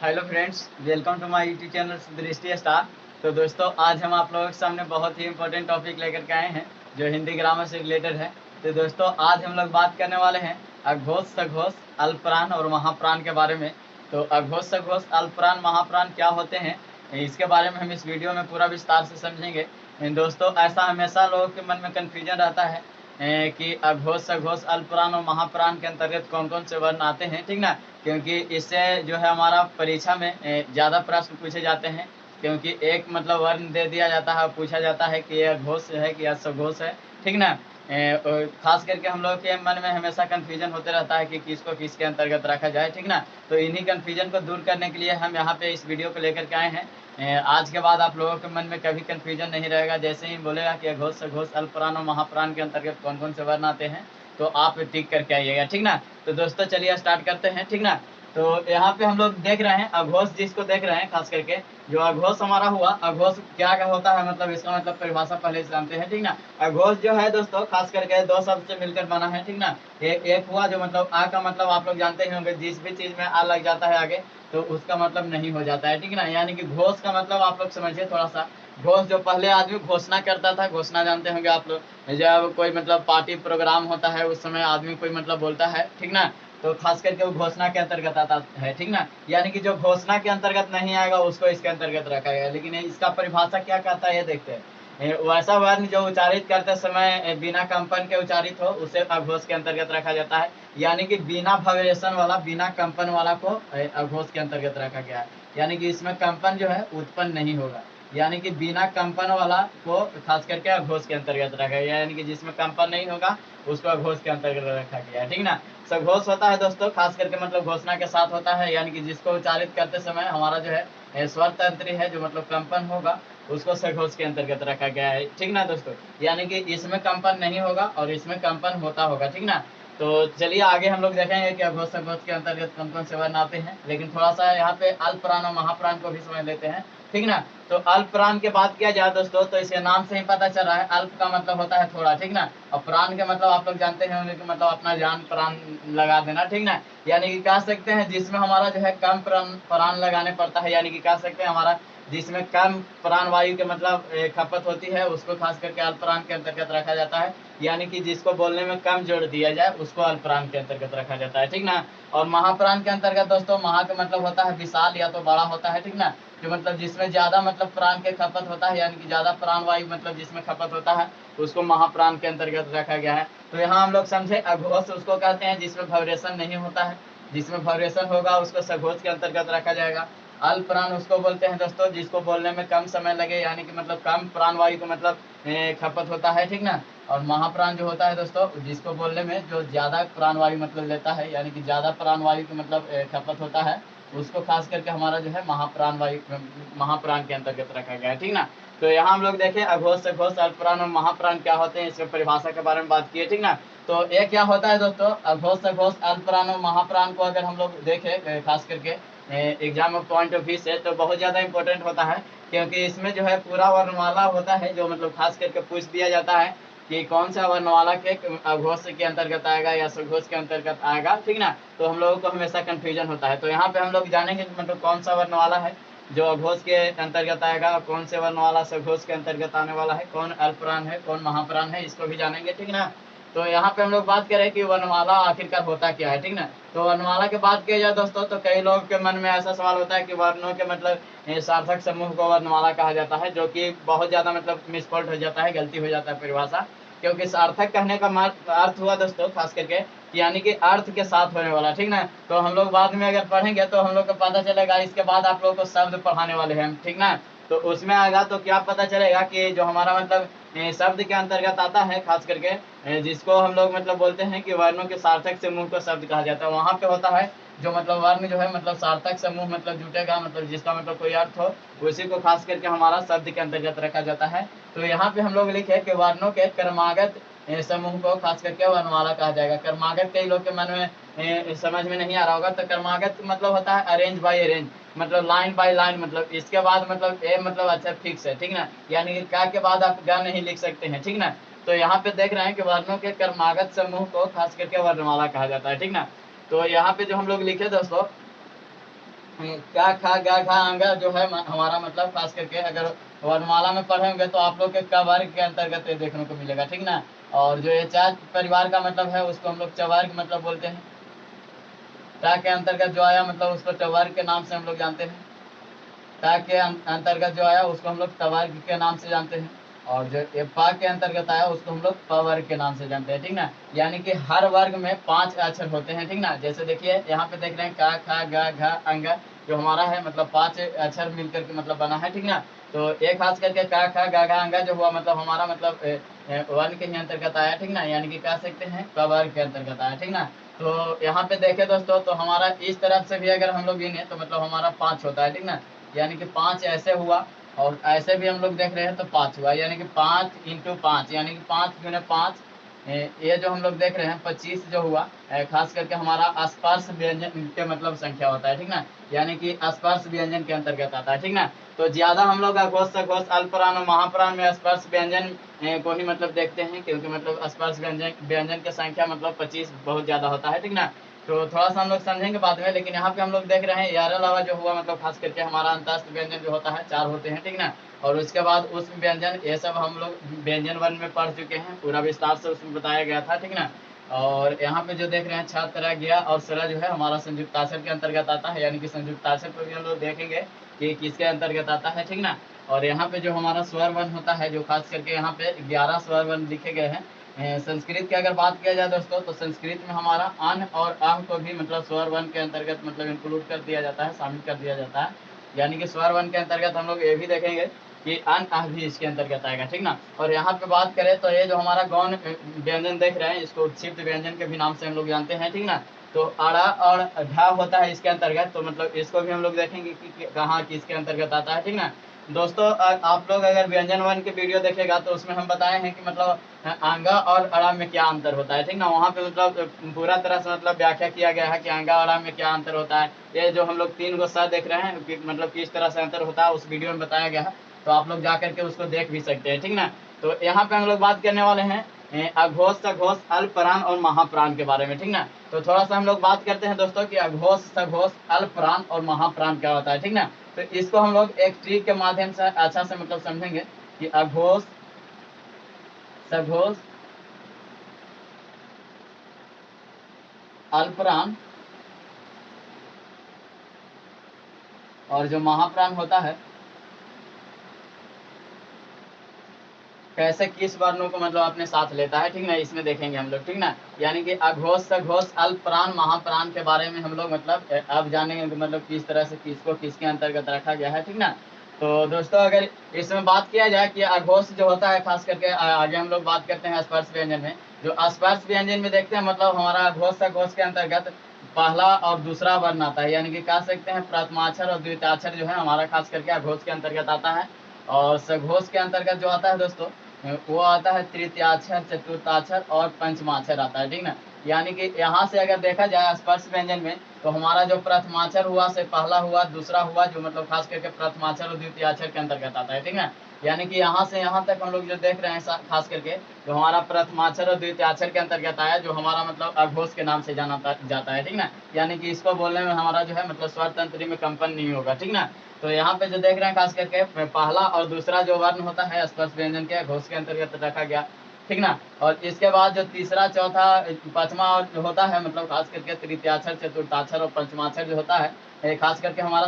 Hello friends, welcome to my YouTube channel Drishti star. तो दोस्तों, आज हम आप लोगों के सामने बहुत ही इंपॉर्टेंट टॉपिक लेकर के आए हैं जो हिंदी ग्रामर से रिलेटेड है। तो दोस्तों, आज हम लोग बात करने वाले हैं अघोष, सघोष, अल्पप्राण और महाप्राण के बारे में। तो अघोष, सघोष, अल्पप्राण, महाप्राण क्या होते हैं, इसके बारे में हम इस वीडियो में पूरा विस्तार से समझेंगे। दोस्तों, ऐसा हमेशा लोगों के मन में कन्फ्यूजन रहता है कि अघोष, सघोष, अल्पप्राण और महाप्राण के अंतर्गत कौन कौन से वर्ण आते हैं, ठीक ना। क्योंकि इससे जो है हमारा परीक्षा में ज़्यादा प्रश्न पूछे जाते हैं। क्योंकि एक मतलब वर्ण दे दिया जाता है, पूछा जाता है कि यह घोष है कि यह सघोष है, ठीक ना। और खास करके हम लोग के मन में हमेशा कन्फ्यूजन होते रहता है कि किसको किसके अंतर्गत रखा जाए, ठीक ना। तो इन्हीं कन्फ्यूजन को दूर करने के लिए हम यहाँ पे इस वीडियो को लेकर के आए हैं। आज के बाद आप लोगों के मन में कभी कन्फ्यूजन नहीं रहेगा। जैसे ही बोलेगा कि अघोष, सघोष, अल्पप्राण और महाप्राण के अंतर्गत कौन कौन से वर्ण आते हैं, तो आप टिक करके आइएगा, ठीक ना। तो दोस्तों, चलिए स्टार्ट करते हैं, ठीक ना। तो यहाँ पे हम लोग देख रहे हैं अघोष, जिसको देख रहे हैं खास करके जो अघोष हमारा हुआ। अघोष क्या होता है, मतलब इसका मतलब परिभाषा पहले से जानते हैं, ठीक ना। अघोष जो है दोस्तों, खास करके दो शब्द से मिलकर बना है, ठीक ना। एक हुआ जो मतलब आ का मतलब आप लोग जानते ही होंगे, जिस भी चीज में आ लग जाता है आगे तो उसका मतलब नहीं हो जाता है, ठीक ना। यानी कि घोष का मतलब आप लोग समझिए थोड़ा सा। घोष जो पहले आदमी घोषणा करता था, घोषणा जानते होंगे आप लोग, जब कोई मतलब पार्टी प्रोग्राम होता है उस समय आदमी कोई मतलब बोलता है, ठीक ना। तो खास करके वो घोषणा के अंतर्गत आता है, ठीक ना। यानी कि जो घोषणा के अंतर्गत नहीं आएगा उसको इसके अंतर्गत रखा गया। लेकिन इसका परिभाषा क्या कहता है ये देखते हैं। वैसा वर्ण जो उच्चारित करते समय बिना कंपन के उच्चारित हो उसे अघोष के अंतर्गत रखा जाता है। यानी कि बिना वाइब्रेशन वाला, बिना कंपन वाला को अघोष के अंतर्गत रखा गया है। यानी कि इसमें कंपन जो है उत्पन्न नहीं होगा। यानी कि बिना कंपन वाला को खास करके अघोष के अंतर्गत रखा गया। यानी कि जिसमें कंपन नहीं होगा उसको अघोष के अंतर्गत रखा गया है, ठीक ना। सघोष होता है दोस्तों, खास करके मतलब घोषणा के साथ होता है। यानी कि जिसको उच्चारित करते समय हमारा जो है स्वर तंत्र है, जो मतलब कंपन होगा, उसको सघोष के अंतर्गत रखा गया है, ठीक ना दोस्तों। यानी कि इसमें कंपन नहीं होगा और इसमें कंपन होता होगा, ठीक ना। तो चलिए आगे हम लोग देखेंगे कि अघोष, सघोष के अंतर्गत कौन कौन से वर्ण आते हैं। लेकिन थोड़ा सा यहाँ पे अल्पप्राण और महाप्राण को भी समझ लेते हैं, ठीक ना। तो अल्पप्राण के बात किया जाए दोस्तों, तो इसके नाम से ही पता चल रहा है, अल्प का मतलब होता है थोड़ा, ठीक ना। और प्राण के मतलब आप लोग जानते होंगे कि मतलब अपना जान प्राण लगा देना, ठीक ना। यानी कि कह सकते हैं जिसमें हमारा जो है कम प्राण लगाने पड़ता है। यानी कि कह सकते हैं हमारा जिसमें कम प्राण वायु के मतलब खपत होती है उसको खास करके अल्पप्राण के अंतर्गत रखा जाता है। यानी कि जिसको बोलने में कम जोर दिया जाए उसको अल्पप्राण के अंतर्गत रखा जाता है, ठीक ना। और महाप्राण के अंतर्गत दोस्तों, महा का मतलब होता है विशाल या तो बड़ा होता है, ठीक ना। जो मतलब जिसमें ज्यादा मतलब प्राण के खपत होता है, यानी कि ज्यादा प्राण वायु मतलब जिसमें खपत होता है उसको महाप्राण के अंतर्गत रखा गया है। तो यहाँ हम लोग समझे अघोष उसको कहते हैं जिसमें वाइब्रेशन नहीं होता है, जिसमें वाइब्रेशन होगा उसको सघोष के अंतर्गत रखा जाएगा। अल्पप्राण उसको बोलते हैं दोस्तों जिसको बोलने में कम समय लगे, यानी कि मतलब कम प्राण वायु को मतलब खपत होता है, ठीक ना। और महाप्राण जो होता है दोस्तों, जिसको बोलने में जो ज्यादा प्राण वायु मतलब लेता है, यानी कि ज्यादा प्राण वायु को मतलब खपत होता है, उसको खास करके हमारा जो है महाप्राण वायु, महाप्राण के अंतर्गत रखा गया है, ठीक ना। तो यहाँ हम लोग देखें अघोष, सघोष, अल्पप्राण और महाप्राण क्या होते हैं, इसके परिभाषा के बारे में बात किए, ठीक ना। तो ये क्या होता है दोस्तों, अघोष, सघोष, अल्पप्राण और महाप्राण को अगर हम लोग देखें खास करके एग्जाम पॉइंट ऑफ व्यू से, तो बहुत ज्यादा इंपॉर्टेंट होता है। क्योंकि इसमें जो है पूरा वर्णमाला होता है, जो मतलब खास करके पूछ दिया जाता है कि कौन सा वर्णमाला के अघोष के अंतर्गत आएगा या सघोष के अंतर्गत आएगा, ठीक ना। तो हम लोगों को हमेशा कंफ्यूजन होता है। तो यहाँ पे हम लोग जानेंगे मतलब कौन सा वर्णमाला है जो अघोष के अंतर्गत आएगा, कौन से वर्णमाला सघोष के अंतर्गत आने वाला है, कौन अल्पप्राण है, कौन महाप्राण है, इसको भी जानेंगे, ठीक ना। तो यहाँ पे हम लोग बात करें कि वर्णमाला आखिरकार होता क्या है, ठीक ना। तो वर्णमाला की बात किया जाए दोस्तों, तो कई लोगों के मन में ऐसा सवाल होता है कि वर्णों के मतलब सार्थक समूह को वर्णमाला कहा जाता है, जो कि बहुत ज्यादा मतलब मिसफॉल्ट हो जाता है, गलती हो जाता है परिभाषा। क्योंकि सार्थक कहने का अर्थ हुआ दोस्तों खास करके यानी कि अर्थ के साथ होने वाला, ठीक ना। तो हम लोग बाद में अगर पढ़ेंगे तो हम लोग को पता चलेगा, इसके बाद आप लोग को शब्द पढ़ाने वाले हैं, ठीक ना। तो उसमें आएगा तो क्या पता चलेगा कि जो हमारा मतलब शब्द के अंतर्गत आता है खास करके, जिसको हम लोग मतलब बोलते हैं कि वर्णों के सार्थक समूह को शब्द कहा जाता है, वहां पे होता है जो मतलब वर्ण जो है मतलब सार्थक समूह मतलब जुटेगा, मतलब जिसका मतलब कोई अर्थ हो, उसी को खास करके हमारा शब्द के अंतर्गत रखा जाता है। तो यहाँ पे हम लोग लिखे कि वर्णों के क्रमागत समूह को खास करके वर्णमाला कहा जाएगा। क्रमागत कई लोग के मन में समझ में नहीं आ रहा होगा। तो क्रमागत मतलब होता है अरेंज बाय अरेंज, मतलब लाइन बाय लाइन, मतलब इसके बाद मतलब ए मतलब अच्छा फिक्स है, ठीक ना। यानी कि का के बाद आप गा नहीं लिख सकते हैं, ठीक ना। तो यहाँ पे देख रहे हैं कि वर्णों के क्रमागत समूह को खास करके वर्णमाला कहा जाता है, ठीक ना। तो यहाँ पे जो हम लोग लिखे दोस्तों, का खा गा घा अंगा जो है हमारा मतलब खास करके अगर वर्णमाला में पढ़े होंगे तो आप लोग के क वर्ग के अंतर्गत ये देखने को मिलेगा, ठीक ना। और जो ये चार परिवार का मतलब है उसको हम लोग चवर्ग मतलब बोलते हैं। टा के अंतर्गत जो आया मतलब उसको चवर्ग के नाम से हम लोग जानते हैं। टा के अंतर्गत जो आया उसको हम लोग तवर्ग के नाम से जानते हैं। और जो ये पा के अंतर्गत आया उसको हम लोग पवर्ग के नाम से जानते हैं, ठीक ना। यानी कि हर वर्ग में 5 अक्षर होते हैं, ठीक ना। जैसे देखिए यहाँ पे देख रहे हैं का खा गा घा अंगा जो हमारा है मतलब 5 अक्षर मिलकर के मतलब बना है, ठीक ना। तो एक खास करके का खा गा घा अंगा जो हुआ मतलब हमारा मतलब वर्ण के ही अंतर्गत आया, ठीक ना। यानी कि कह सकते हैं पवर्ग के अंतर्गत आया, ठीक ना। तो यहाँ पे देखे दोस्तों तो हमारा इस तरफ से भी अगर हम लोग गिने तो मतलब हमारा 5 होता है, ठीक ना। यानी कि 5 ऐसे हुआ और ऐसे भी हम लोग देख रहे हैं तो 5 हुआ, यानी कि 5 इंटू 5 यानी कि 5 गुने 5। ये जो हम लोग देख रहे हैं 25 जो हुआ खास करके हमारा स्पर्श व्यंजन के मतलब संख्या होता है, ठीक ना। यानी कि स्पर्श व्यंजन के अंतर्गत आता है, ठीक ना। तो ज्यादा हम लोग अघोष सघोष अल्पप्राण और महाप्राण में स्पर्श व्यंजन को ही मतलब देखते हैं, क्योंकि मतलब स्पर्श व्यंजन की संख्या मतलब 25 बहुत ज्यादा होता है, ठीक ना। तो थोड़ा सा हम लोग समझेंगे बाद में, लेकिन यहाँ पे हम लोग देख रहे हैं यार अलावा जो हुआ मतलब खास करके हमारा अंतस्थ व्यंजन जो होता है 4 होते हैं, ठीक ना। और उसके बाद उस व्यंजन ये सब हम लोग व्यंजन वन में पढ़ चुके हैं, पूरा विस्तार से उसमें बताया गया था, ठीक ना। और यहाँ पे जो देख रहे हैं छ तरह गया और सरा जो है हमारा संयुक्ताक्षर के अंतर्गत आता है, यानी कि संयुक्ताक्षर को भी हम लोग देखेंगे कि किसके अंतर्गत आता है, ठीक ना। और यहाँ पे जो हमारा स्वर वन होता है जो खास करके यहाँ पे 11 स्वर वन लिखे गए हैं। संस्कृत की अगर बात किया जाए दोस्तों तो संस्कृत में हमारा अन और अह को भी मतलब स्वर वन के अंतर्गत मतलब इंक्लूड कर दिया जाता है, शामिल कर दिया जाता है। यानी कि स्वर वन के अंतर्गत हम लोग ये भी देखेंगे कि अन अह भी इसके अंतर्गत आएगा, ठीक ना। और यहाँ पे बात करें तो ये जो हमारा गौण व्यंजन देख रहे हैं इसको उत्क्षिप्त व्यंजन के भी नाम से हम लोग जानते हैं, ठीक ना। तो अड़ा और ढा होता है इसके अंतर्गत, तो मतलब इसको भी हम लोग देखेंगे कि कहाँ किसके अंतर्गत आता है, ठीक ना। दोस्तों आप लोग अगर व्यंजन वन की वीडियो देखेगा तो उसमें हम बताए हैं कि मतलब आंगा और अड़ा में क्या अंतर होता है, ठीक ना। वहाँ पे मतलब पूरा तरह से मतलब व्याख्या किया गया है कि आंगा अड़ा में क्या अंतर होता है। ये जो हम लोग 3 गो स देख रहे हैं कि मतलब किस तरह से अंतर होता है उस वीडियो में बताया गया है, तो आप लोग जा करके उसको देख भी सकते हैं, ठीक ना। तो यहाँ पे हम लोग बात करने वाले हैं अघोष सघोष अल्पप्राण और महाप्राण के बारे में, ठीक ना। तो थोड़ा सा हम लोग बात करते हैं दोस्तों कि अघोष सघोष अल्पप्राण और महाप्राण क्या होता है, ठीक ना। तो इसको हम लोग एक ट्रिक के माध्यम से अच्छा से मतलब समझेंगे कि अघोष सघोष अल्पप्राण और जो महाप्राण होता है कैसे किस वर्णों को मतलब अपने साथ लेता है, ठीक ना। इसमें देखेंगे हम लोग, ठीक ना। यानी कि अघोष सघोष अल्पप्राण महाप्राण के बारे में हम लोग मतलब अब जानेंगे कि मतलब किस तरह से किसको किसके अंतर्गत रखा गया है, ठीक ना। तो दोस्तों अगर इसमें बात किया जाए कि अघोष जो होता है खास करके आगे हम लोग बात करते हैं स्पर्श व्यंजन में। जो स्पर्श व्यंजन में देखते हैं मतलब हमारा अघोष सघोष के अंतर्गत पहला और दूसरा वर्ण आता है, यानी कि कह सकते हैं प्रथमाक्षर और द्वितीयाक्षर जो है हमारा खास करके अघोष के अंतर्गत आता है। और सघोष के अंतर्गत जो आता है दोस्तों वो आता है तृतीयाक्षर चतुर्थाक्षर और पंचमाक्षर आता है, ठीक ना। यानी कि यहाँ से अगर देखा जाए स्पर्श व्यंजन में तो हमारा जो प्रथमाक्षर हुआ से पहला हुआ दूसरा हुआ जो मतलब खास करके प्रथमाक्षर और द्वितीयाक्षर के अंतर्गत आता है, ठीक ना। यानी कि यहाँ से यहाँ तक हम लोग जो देख रहे हैं खास करके जो हमारा प्रथमाक्षर और द्वितीयाक्षर के अंतर्गत आया जो हमारा मतलब अघोष के नाम से जाना जाता है, ठीक ना। यानी कि इसको बोलने में हमारा जो है मतलब स्वर तंत्री में कंपन नहीं होगा, ठीक ना। तो यहाँ पे जो देख रहे हैं खास करके पहला और दूसरा जो वर्ण होता है स्पर्श व्यंजन के अघोष के अंतर्गत रखा गया, ठीक ना। और इसके बाद जो तीसरा चौथा पांचवा और जो होता है मतलब खास करके तृतीयाक्षर चतुर्थाक्षर और पंचमाक्षर जो होता है खास करके हमारा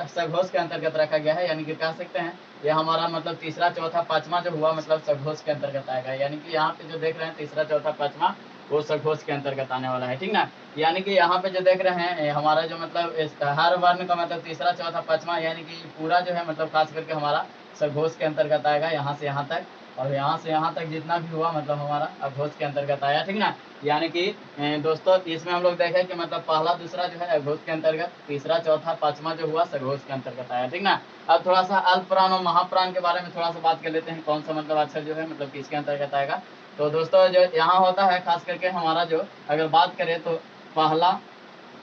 सघोष के अंतर्गत रखा गया है। यानी कि कह सकते हैं ये हमारा मतलब तीसरा चौथा पांचवा जो हुआ मतलब सघोष के अंतर्गत आएगा। यानी कि यहाँ पे जो देख रहे हैं तीसरा चौथा पांचवा वो सघोष के अंतर्गत आने वाला है, ठीक ना। यानी कि यहाँ पे जो देख रहे हैं हमारा जो मतलब हर वर्ण का मतलब तीसरा चौथा पांचवा यानी कि पूरा जो है मतलब खास करके हमारा सघोष के अंतर्गत आएगा यहाँ से यहाँ तक, और यहाँ से यहाँ तक जितना भी हुआ मतलब हमारा अघोष के अंतर्गत आया, ठीक ना। यानी कि दोस्तों इसमें हम लोग देखें कि मतलब पहला दूसरा जो है अघोष के अंतर्गत, तीसरा चौथा पांचवा जो हुआ सघोष के अंतर्गत आया, ठीक ना। अब थोड़ा सा अल्पप्राण और महाप्राण के बारे में थोड़ा सा बात कर लेते हैं कौन सा मतलब अक्षर जो है मतलब किसके अंतर्गत आएगा। तो दोस्तों जो यहाँ होता है खास करके हमारा जो अगर बात करें तो पहला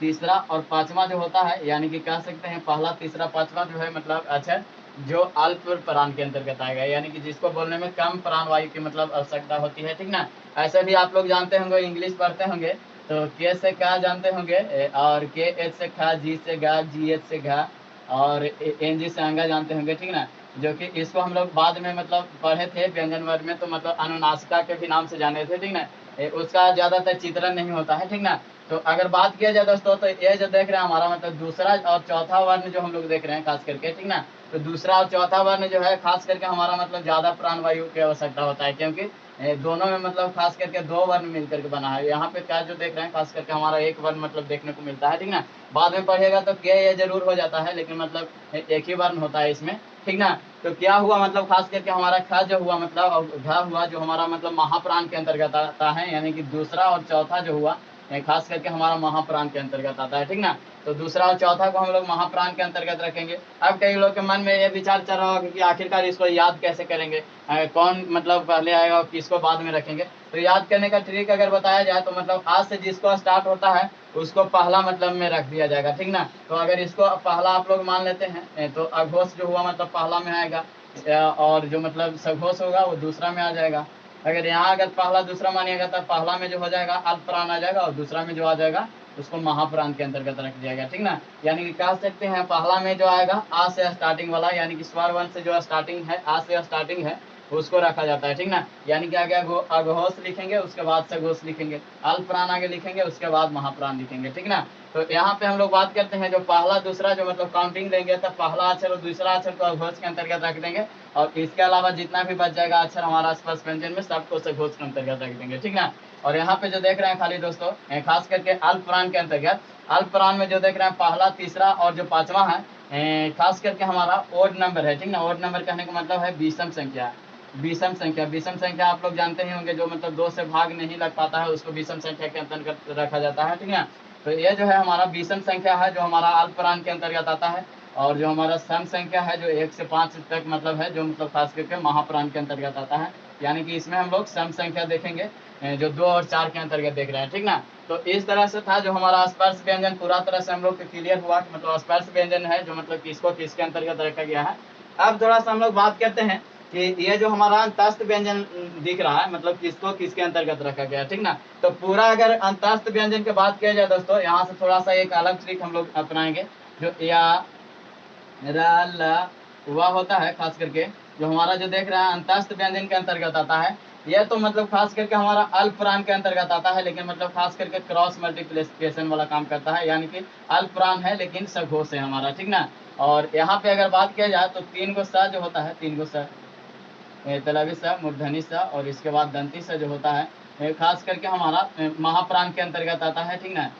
तीसरा और पांचवा जो होता है यानी कि कह सकते हैं पहला तीसरा पांचवा जो है मतलब अक्षर जो अल्प प्राण के अंतर्गत आएगा, यानी कि जिसको बोलने में कम प्राण वायु की मतलब आवश्यकता होती है, ठीक ना। ऐसे भी आप लोग जानते होंगे, इंग्लिश पढ़ते होंगे तो के से का जानते होंगे, और के एच से खा, जी से गा, जी एच से घा, और एन जी से अंगा जानते होंगे, ठीक ना। जो कि इसको हम लोग बाद में मतलब पढ़े थे व्यंजन वर्ग में, तो मतलब अनुनासिका के भी नाम से जाने थे, ठीक ना। उसका ज्यादातर चित्रण नहीं होता है, ठीक ना। तो अगर बात किया जाए दोस्तों, तो ये जो देख रहे हैं हमारा मतलब दूसरा और चौथा वर्ण जो हम लोग देख रहे हैं खास करके, ठीक ना। तो दूसरा और चौथा वर्ण जो है खास करके हमारा मतलब ज्यादा प्राण वायु की आवश्यकता होता है, क्योंकि दोनों में मतलब खास करके दो वर्ण मिलकर के बना है। यहाँ पे क्या जो देख रहे हैं खास करके हमारा एक वर्ण मतलब देखने को मिलता है, ठीक ना। बाद में पढ़ेगा तो के ये जरूर हो जाता है, लेकिन मतलब एक ही वर्ण होता है इसमें, ठीक ना। तो क्या हुआ मतलब खास करके हमारा ख जो हुआ मतलब और घ हुआ जो हमारा मतलब महाप्राण के अंतर्गत आता है, यानी कि दूसरा और चौथा जो हुआ खास करके हमारा महाप्राण के अंतर्गत आता है, ठीक ना। तो दूसरा और चौथा को हम लोग महाप्राण के अंतर्गत रखेंगे। अब कई लोग के मन में ये विचार चल रहा होगा कि आखिरकार इसको याद कैसे करेंगे, कौन मतलब पहले आएगा और किसको बाद में रखेंगे। तो याद करने का ट्रिक अगर बताया जाए तो मतलब आज से जिसको स्टार्ट होता है उसको पहला मतलब में रख दिया जाएगा, ठीक ना। तो अगर इसको पहला आप लोग मान लेते हैं तो अघोष जो हुआ मतलब पहला में आएगा, और जो मतलब सघोष होगा वो दूसरा में आ जाएगा। अगर यहाँ अगर पहला दूसरा मानिएगा तो पहला में जो हो जाएगा अल्प प्राण आ जाएगा, और दूसरा में जो आ जाएगा उसको महाप्राण के अंतर्गत रख दिया गया, ठीक ना। यानी कि कह सकते हैं पहला में जो आएगा आ से स्टार्टिंग वाला, यानी कि स्वर वर्ण से जो स्टार्टिंग है, आ से स्टार्टिंग है, उसको रखा जाता है, ठीक ना। यानी कि आगे अघोष लिखेंगे, उसके बाद सघोष लिखेंगे, अल्प प्राण आगे लिखेंगे, उसके बाद महाप्राण लिखेंगे, ठीक ना। तो यहाँ पे हम लोग बात करते हैं जो पहला दूसरा जो मतलब काउंटिंग लेंगे तब पहला अक्षर और दूसरा अक्षर को अघोष के अंतर्गत रख देंगे, और इसके अलावा जितना भी बच जाएगा अक्षर हमारा स्पर्श व्यंजन में सबको सघोष के अंतर्गत रख देंगे, ठीक ना। और यहाँ पे जो देख रहे हैं खाली दोस्तों खास करके अल्प प्राण के अंतर्गत, अल्प प्राण में जो देख रहे हैं पहला तीसरा और जो पांचवा है खास करके हमारा ओड नंबर है, ठीक ना। ओड नंबर कहने का मतलब है विषम संख्या। विषम संख्या, विषम संख्या आप लोग जानते ही होंगे, जो मतलब दो से भाग नहीं लग पाता है उसको विषम संख्या के अंतर्गत रखा जाता है, ठीक है। तो ये जो है हमारा विषम संख्या है जो हमारा अल्प प्राण के अंतर्गत आता है, और जो हमारा सम संख्या है जो 1 से 5 तक मतलब है जो मतलब खास करके महाप्राण के अंतर्गत आता है। यानी कि इसमें हम लोग सम संख्या देखेंगे जो 2 और 4 के अंतर्गत देख रहे हैं, ठीक ना। तो इस तरह से था जो हमारा स्पर्श व्यंजन पूरा तरह से हम लोग क्लियर हुआ कि मतलब स्पर्श व्यंजन है जो मतलब किसको किसके अंतर्गत रखा गया है। अब थोड़ा सा हम लोग बात करते हैं कि ये जो हमारा अंतस्थ व्यंजन दिख रहा है मतलब किसको किसके अंतर्गत रखा गया, ठीक ना। तो पूरा अगर अंतस्थ व्यंजन की बात किया जाए दोस्तों, यहाँ से थोड़ा सा एक अलग ट्रिक हम लोग अपनाएंगे। जो या रा ला वह होता है खास करके जो हमारा जो देख रहा है अंतस्थ व्यंजन के अंतर्गत आता है, यह तो मतलब खास करके हमारा अल्प प्राण के अंतर्गत आता है, लेकिन मतलब खास करके क्रॉस मल्टीप्लिकेशन वाला काम करता है, यानी कि अल्प प्राण है लेकिन सघोष है हमारा, ठीक ना। और यहाँ पे अगर बात किया जाए तो 3 गो स जो होता है, 3 गो स तलवी सा, मूर्धनी सा, और इसके बाद दंती सा जो होता है खास करके हमारा महाप्राण के अंतर्गत आता है, ठीक ना।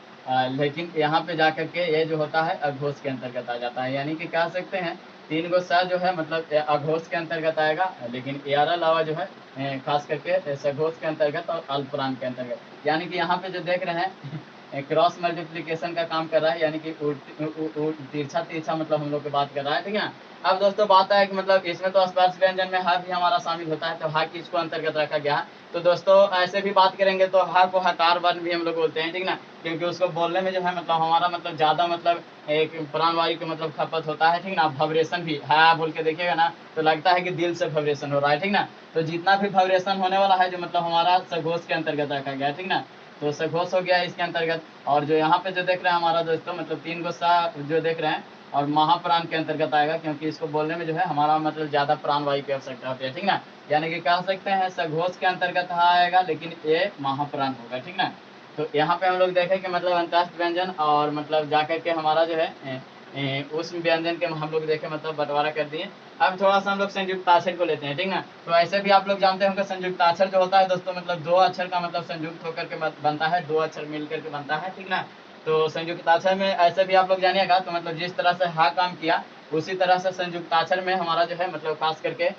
लेकिन यहाँ पे जाकर के ये जो होता है अघोष के अंतर्गत आ जाता है, यानी कि कह सकते हैं 3 गो सा जो है मतलब अघोष के अंतर्गत आएगा, लेकिन यार अलावा जो है खास करके सघोष के अंतर्गत और अल्प प्राण के अंतर्गत। यानी कि यहाँ पे जो देख रहे हैं क्रॉस मल्टीप्लिकेशन का काम कर रहा है, यानी कि तिरछा तिरछा मतलब हम लोग की बात कर रहा है, ठीक है। अब दोस्तों बात है कि मतलब इसमें तो स्पर्श व्यंजन में ह भी हमारा शामिल होता है, तो ह किसको अंतर्गत रखा गया है। तो दोस्तों ऐसे भी बात करेंगे तो ह को हकार वर्ण भी हम लोग बोलते हैं, ठीक ना। क्योंकि उसको बोलने में जो है मतलब हमारा मतलब ज्यादा मतलब एक प्राण वायु की मतलब खपत होता है, ठीक ना। वाइब्रेशन भी है बोल के देखिएगा ना तो लगता है कि दिल से वाइब्रेशन हो रहा है, ठीक ना। तो जितना भी वाइब्रेशन होने वाला है जो मतलब हमारा सघोष के अंतर्गत रखा गया है, ठीक ना। तो सघोष हो गया इसके अंतर्गत। और जो यहाँ पे जो देख रहे हैं हमारा दोस्तों मतलब 3 गो सा जो देख रहे हैं और महाप्राण के अंतर्गत आएगा, क्योंकि इसको बोलने में जो है हमारा मतलब ज्यादा प्राण वायु की आवश्यकता होती है, ठीक ना। यानी कि कह सकते हैं सघोष के अंतर्गत आएगा लेकिन ये महाप्राण होगा, ठीक ना। तो यहाँ पे हम लोग देखें कि मतलब अंतस्थ व्यंजन और मतलब जाकर के हमारा जो है उस व्यंजन के हम लोग देखे मतलब बंटवारा कर दिए। अब थोड़ा सा हम लोग संयुक्ताक्षर को लेते हैं, ठीक ना। तो ऐसे भी आप लोग जानते होंगे संयुक्ताक्षर जो होता है दोस्तों मतलब 2 अक्षर का मतलब संयुक्त होकर के बनता है, 2 अक्षर मिलकर के बनता है, ठीक ना। तो संयुक्ताक्षर में ऐसे भी आप लोग जानिएगा तो मतलब जिस तरह से हा काम किया उसी तरह से संयुक्ताक्षर में हमारा जो है मतलब खास करके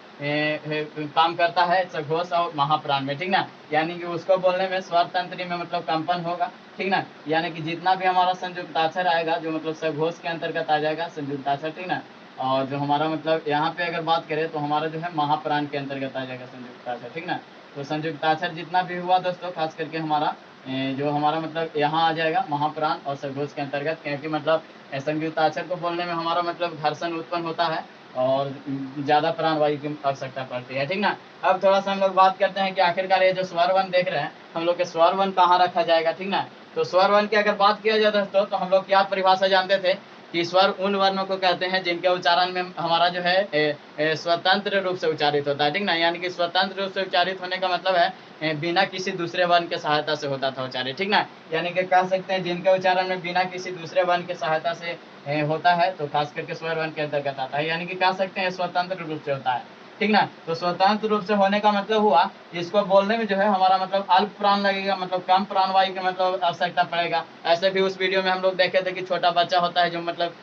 काम करता है सघोष और महाप्राण में, ठीक ना। यानी कि उसको बोलने में स्वर तंत्री में मतलब कंपन होगा, ठीक ना। यानी कि जितना भी हमारा संयुक्ताक्षर आएगा जो मतलब सघोष के अंतर्गत आ जाएगा संयुक्ताक्षर, ठीक ना। और जो हमारा मतलब यहाँ पे अगर बात करें तो हमारा जो है महाप्राण के अंतर्गत आ जाएगा संयुक्ताक्षर, ठीक ना। तो संयुक्ताक्षर जितना भी हुआ दोस्तों खास करके हमारा जो हमारा मतलब यहाँ आ जाएगा महाप्राण और सघोष के अंतर्गत, क्योंकि मतलब संयुक्ताक्षर को बोलने में हमारा मतलब घर्षण उत्पन्न होता है, और ज़्यादा प्राणवायु की आवश्यकता पड़ती है, ठीक ना। अब थोड़ा सा हम लोग बात करते हैं कि आखिरकार ये जो स्वर वन देख रहे हैं हम लोग के, स्वर वन कहाँ रखा जाएगा, ठीक ना। तो स्वर वन की अगर बात किया जाए दोस्तों, तो हम लोग क्या परिभाषा जानते थे कि स्वर उन वर्णों को कहते हैं जिनके उच्चारण में हमारा जो है स्वतंत्र रूप से उच्चारित होता है, ठीक ना। यानी कि स्वतंत्र रूप से उच्चारित होने का मतलब है बिना किसी दूसरे वर्ण के सहायता से होता था उच्चारित, ठीक ना। यानी कि कह सकते हैं जिनके उच्चारण में बिना किसी दूसरे वर्ण की सहायता से होता है, तो खास करके स्वर वर्ण के अंतर्गत आता है। यानी कि कह सकते हैं स्वतंत्र रूप से होता है, ठीक ना। तो स्वतंत्र रूप से होने का मतलब हुआ, इसको बोलने में जो है हमारा मतलब अल्प प्राण लगेगा, मतलब कम प्राणवायु की मतलब आवश्यकता पड़ेगा। ऐसे भी उस वीडियो में हम लोग देखे थे कि छोटा बच्चा होता है जो मतलब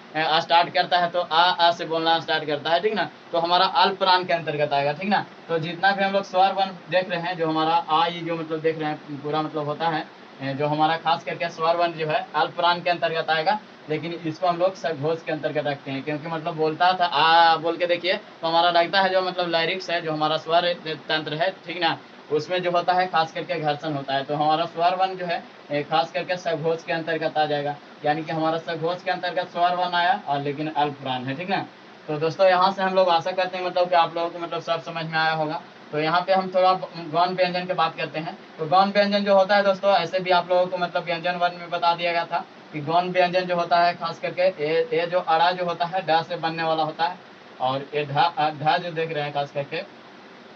स्टार्ट करता है तो आ से बोलना स्टार्ट करता है, ठीक ना। तो हमारा अल्प प्राण के अंतर्गत आएगा, ठीक ना। तो जितना भी हम लोग स्वर वर्ण देख रहे हैं, जो हमारा आ ये जो मतलब देख रहे हैं पूरा मतलब होता है जो हमारा खास करके स्वर वर्ण जो है अल्प प्राण के अंतर्गत आएगा, लेकिन इसको हम लोग सघोष के अंतर्गत रखते हैं, क्योंकि मतलब बोलता था आ बोल के देखिए, तो हमारा लगता है जो मतलब लैरिक्स है, जो हमारा स्वर तंत्र है, ठीक ना, उसमें जो होता है खास करके घर्षण होता है। तो हमारा स्वर वर्ण जो है खास करके सघोष के अंतर्गत आ जाएगा। यानी कि हमारा सघोष के अंतर्गत स्वर वर्ण आया और लेकिन अल्प प्राण है, ठीक ना। तो दोस्तों यहाँ से हम लोग आशा करते हैं मतलब कि आप लोगों को मतलब सब समझ में आया होगा। तो यहाँ पे हम थोड़ा गौण व्यंजन की बात करते हैं। तो गौण व्यंजन जो होता है दोस्तों, ऐसे भी आप लोगों को मतलब व्यंजन वर्ण में बता दिया गया था कि गौण व्यंजन जो होता है खास करके ये जो अड़ा जो होता है ढ से बनने वाला होता है, और ये ढ जो देख रहे हैं खास करके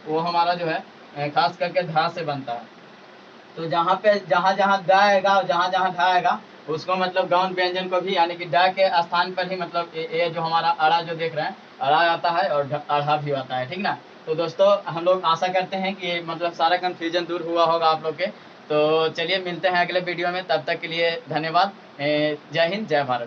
वो हमारा जो है खास करके ध से बनता है। तो जहाँ पे जहाँ जहाँ द आएगा और जहाँ जहाँ ढ आएगा उसको मतलब गौण व्यंजन को भी, यानी कि ड के स्थान पर ही मतलब ये जो हमारा अड़ा जो देख रहे हैं अड़ा आता है और अढ़ा भी आता है, ठीक ना। तो दोस्तों हम लोग आशा करते हैं कि मतलब सारा कंफ्यूजन दूर हुआ होगा आप लोग के। तो चलिए मिलते हैं अगले वीडियो में, तब तक के लिए धन्यवाद। जय हिंद, जय भारत।